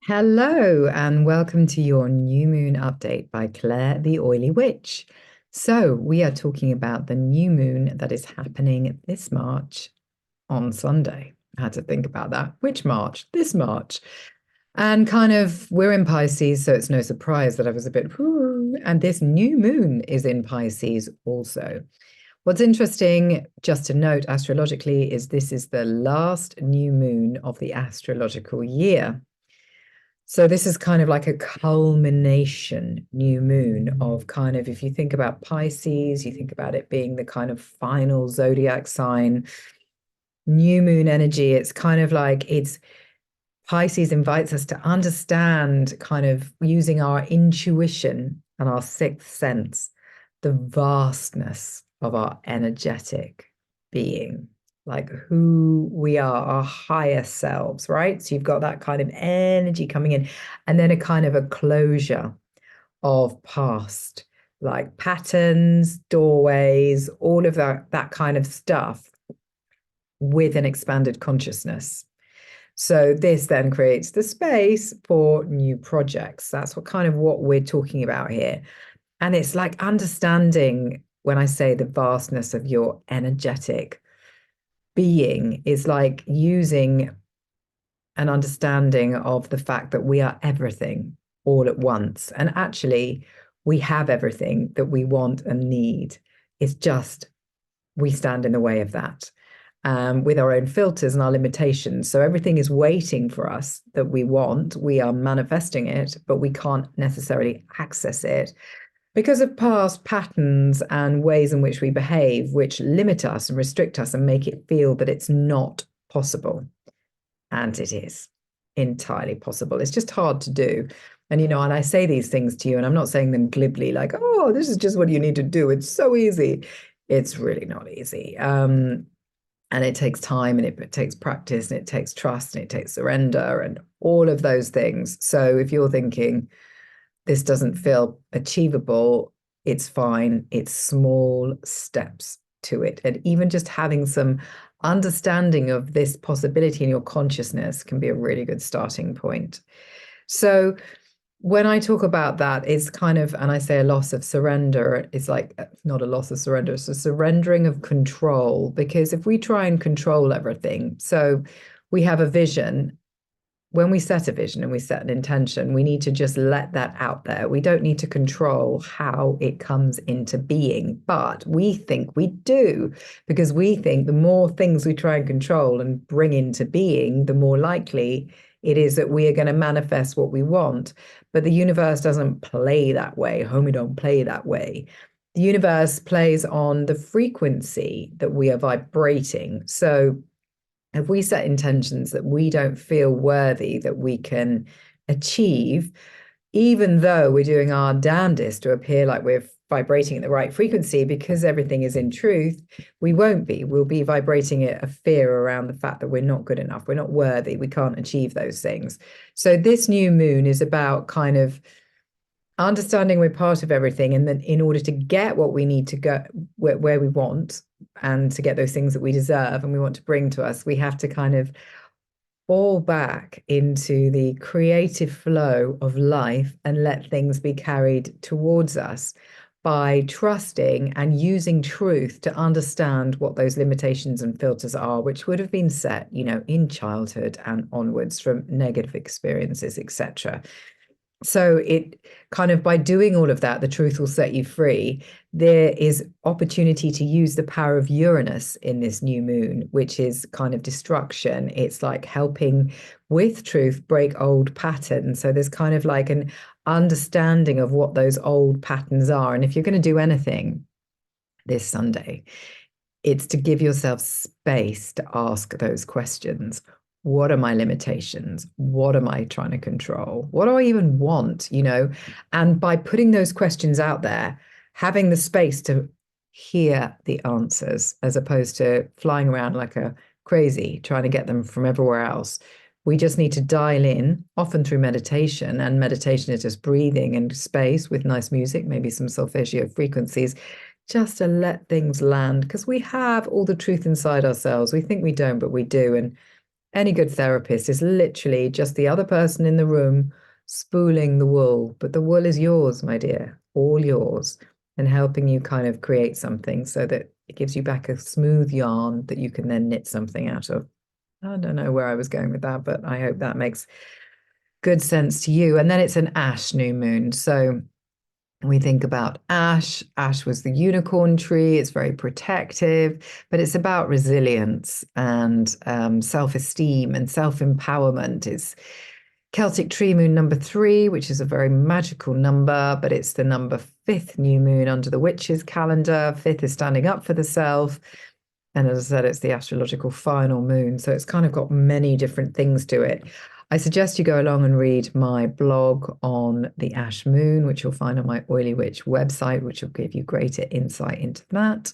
Hello, and welcome to your new moon update by Claire the Oily Witch. So, we are talking about the new moon that is happening this March on Sunday. I had to think about that. Which March? This March. And kind of, we're in Pisces, so it's no surprise that I was a bit, whoo, and this new moon is in Pisces also. What's interesting, just to note astrologically, is this is the last new moon of the astrological year. So this is kind of like a culmination new moon of kind of, if you think about Pisces, you think about it being the kind of final zodiac sign, new moon energy. It's kind of like Pisces invites us to understand, kind of using our intuition and our sixth sense, the vastness of our energetic being, like who we are, our higher selves, right? So you've got that kind of energy coming in, and then a kind of a closure of past, like patterns, doorways, all of that kind of stuff with an expanded consciousness. So this then creates the space for new projects. That's what we're talking about here. And it's like understanding, when I say the vastness of your energetic being, is like using an understanding of the fact that we are everything all at once. And actually, we have everything that we want and need. It's just we stand in the way of that, with our own filters and our limitations. So everything is waiting for us that we want. We are manifesting it, but we can't necessarily access it because of past patterns and ways in which we behave, which limit us and restrict us and make it feel that it's not possible. And it is entirely possible. It's just hard to do. And, and I say these things to you, and I'm not saying them glibly, like, oh, this is just what you need to do. It's so easy. It's really not easy. And it takes time, and it takes practice, and it takes trust, and it takes surrender, and all of those things. So if you're thinking this doesn't feel achievable, it's fine. It's small steps to it. And even just having some understanding of this possibility in your consciousness can be a really good starting point. So when I talk about that, it's kind of, and I say a loss of surrender, it's like not a loss of surrender, it's a surrendering of control. Because if we try and control everything, so we have a vision. When we set a vision and we set an intention, we need to just let that out there. We don't need to control how it comes into being, but we think we do, because we think the more things we try and control and bring into being, the more likely it is that we are going to manifest what we want. But the universe doesn't play that way. Homie don't play that way. The universe plays on the frequency that we are vibrating. So if we set intentions that we don't feel worthy that we can achieve, even though we're doing our damnedest to appear like we're vibrating at the right frequency, because everything is in truth, we won't be. We'll be vibrating at a fear around the fact that we're not good enough, we're not worthy, we can't achieve those things. So this new moon is about kind of understanding we're part of everything, and then in order to get what we need to go where we want, and to get those things that we deserve and we want to bring to us, we have to kind of fall back into the creative flow of life and let things be carried towards us by trusting and using truth to understand what those limitations and filters are, which would have been set, in childhood and onwards from negative experiences, etc. So it kind of, by doing all of that, the truth will set you free. There is opportunity to use the power of Uranus in this new moon, which is kind of destruction. It's like helping with truth break old patterns. So there's kind of like an understanding of what those old patterns are. And if you're going to do anything this Sunday, it's to give yourself space to ask those questions. What are my limitations? What am I trying to control? What do I even want? And by putting those questions out there, having the space to hear the answers, as opposed to flying around like a crazy, trying to get them from everywhere else. We just need to dial in, often through meditation. And meditation is just breathing and space with nice music, maybe some solfeggio frequencies, just to let things land, because we have all the truth inside ourselves. We think we don't, but we do. And Any good therapist is literally just the other person in the room spooling the wool, but the wool is yours, my dear, all yours, and helping you kind of create something so that it gives you back a smooth yarn that you can then knit something out of. I don't know where I was going with that, but I hope that makes good sense to you. And then it's an ash new moon. So we think about ash. Ash was the unicorn tree. It's very protective, but it's about resilience and self-esteem and self-empowerment. It's Celtic tree moon number 3, which is a very magical number, but it's the number 5th new moon under the witches' calendar. 5th is standing up for the self. And as I said, it's the astrological final moon. So it's kind of got many different things to it. I suggest you go along and read my blog on the ash moon, which you'll find on my Oily Witch website, which will give you greater insight into that.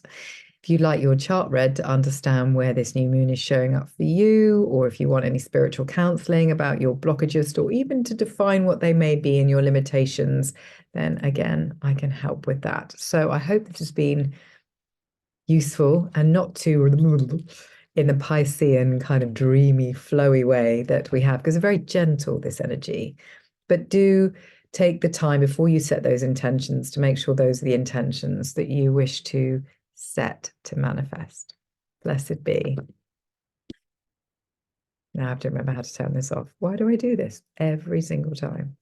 If you'd like your chart read to understand where this new moon is showing up for you, or if you want any spiritual counselling about your blockages, or even to define what they may be and your limitations, then again, I can help with that. So I hope this has been useful and not too in the Piscean kind of dreamy, flowy way that we have, because it's very gentle, this energy. But do take the time before you set those intentions to make sure those are the intentions that you wish to set to manifest. Blessed be. Now I have to remember how to turn this off. Why do I do this every single time?